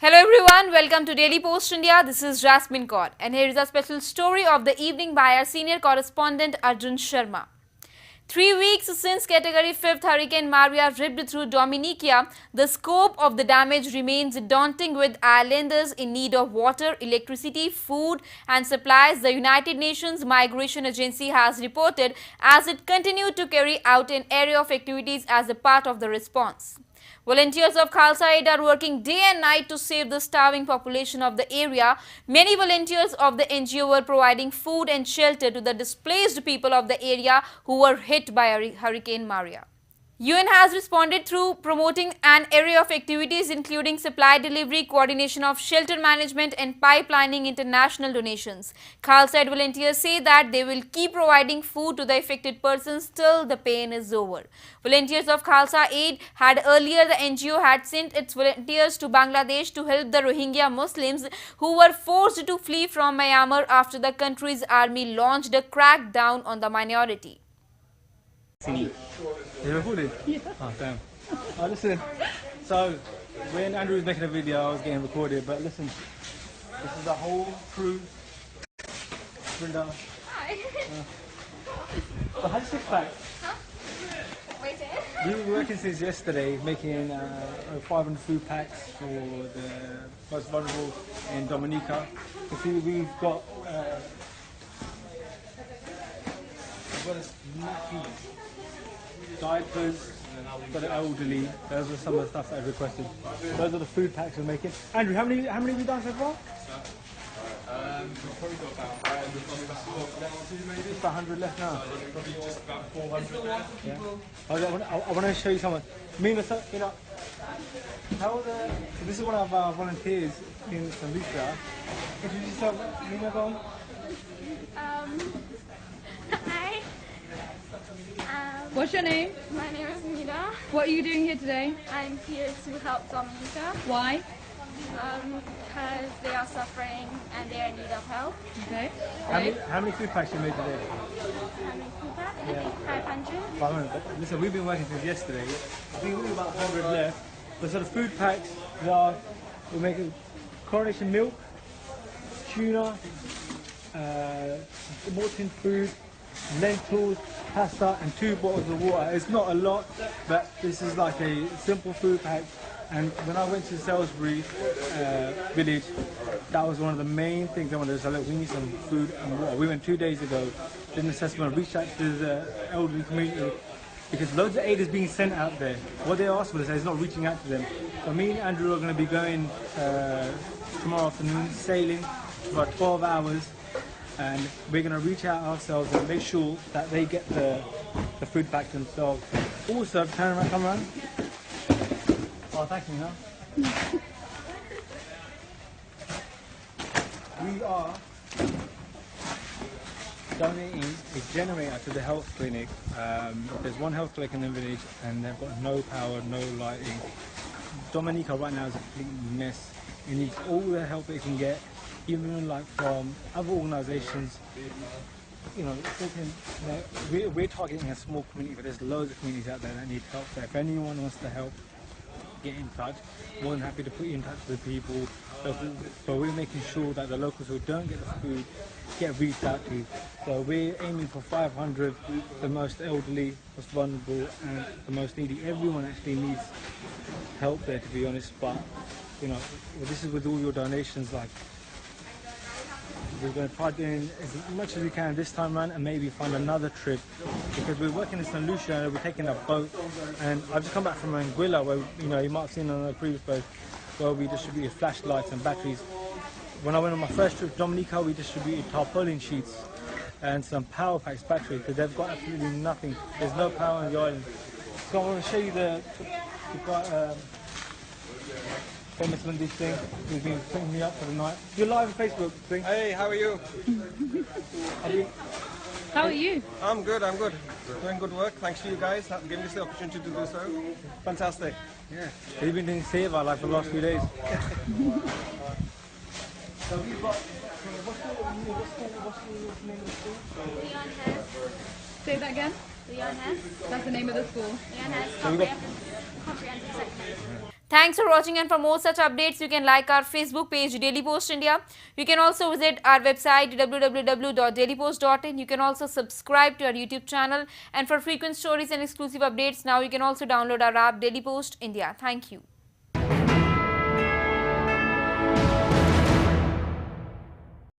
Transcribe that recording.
Hello everyone, welcome to Daily Post India. This is Jasmine Kaur and here is a special story of the evening by our senior correspondent Arjun Sharma. 3 weeks since Category 5th Hurricane Maria ripped through Dominica, the scope of the damage remains daunting, with islanders in need of water, electricity, food and supplies, the United Nations Migration Agency has reported, as it continued to carry out an array of activities as a part of the response. Volunteers of Khalsa Aid are working day and night to save the starving population of the area. Many volunteers of the NGO were providing food and shelter to the displaced people of the area who were hit by Hurricane Maria. UN has responded through promoting an array of activities including supply delivery, coordination of shelter management and pipelining international donations. Khalsa Aid volunteers say that they will keep providing food to the affected persons till the pain is over. Volunteers of Khalsa Aid had earlier the NGO had sent its volunteers to Bangladesh to help the Rohingya Muslims who were forced to flee from Myanmar after the country's army launched a crackdown on the minority. You recorded? Yeah. Oh, damn. Oh, listen. So, when Andrew was making a video, I was getting recorded, but listen. This is the whole crew. Brenda. Hi. So, how's six pack? Huh? Wait it. We've been working since yesterday, making 500 food packs for the most vulnerable in Dominica. You see, we've got nappies, diapers for the elderly. Those are some of the stuff that I've requested. Those are the food packs we're making. Andrew, how many have we done so far? We've probably got about Just 100 left now. probably just about 400 there. Yeah. I want to show you someone. Mina, you know, how the? So this is one of our volunteers in St. Lucia. Introduce yourself, Mina, go on. Hi. What's your name? My name is Mira. What are you doing here today? I'm here to help Dominica Why? because they are suffering and they are in need of help. Okay. How many food packs you made today? How many people? I Yeah. think 500. 500. But listen, we've been working since yesterday. I think we've got about 100 left. But sort of food packs, we're making coronation milk, tuna, molten food, lentils, pasta and 2 bottles of water. It's not a lot, but this is like a simple food pack. And when I went to Salisbury village, that was one of the main things I wanted to say, look, we need some food and water. We went 2 days ago, did an assessment, reached out to the elderly community, because loads of aid is being sent out there. What they asked for is not reaching out to them. So me and Andrew are going to be going tomorrow afternoon, sailing for about 12 hours, and we're going to reach out ourselves and make sure that they get the food back themselves. Also, turn around, come around. Oh, thank you, no? We are donating a generator to the health clinic. There's one health clinic in the village and they've got no power, no lighting. Dominica right now is a complete mess. It needs all the help it can get, even like from other organisations. You know, we're targeting a small community, but there's loads of communities out there that need help. So if anyone wants to help, get in touch. More than happy to put you in touch with people. But we're making sure that the locals who don't get the food get reached out to. So we're aiming for 500, the most elderly, most vulnerable and the most needy. Everyone actually needs help there, to be honest, but you know, this is with all your donations, like we're going to try doing as much as we can this time around and maybe find another trip, because we're working in St. Lucia and we're taking a boat, and I've just come back from Anguilla where, you know, you might have seen on the previous post where we distributed flashlights and batteries. When I went on my first trip to Dominica, we distributed tarpaulin sheets and some power packs batteries, because they've got absolutely nothing. There's no power on the island. So I want to show you we've got famous Monday thing, who's been putting me up for the night. You're live on Facebook thing. Hey, how are you? How are you? I'm good, I'm good. Doing good work. Thanks to you guys for giving us the opportunity to do so. Fantastic. Yeah. You've been doing Save Our Life for the last few days. So we've got, what's the name of the school? Leon Hess. Say that again? Leon Hess. That's the name of the school. Leon Hess So we got comprehensive secondary. Thanks for watching, and for more such updates, you can like our Facebook page Daily Post India. You can also visit our website www.dailypost.in. You can also subscribe to our YouTube channel, and for frequent stories and exclusive updates, now you can also download our app Daily Post India. Thank you.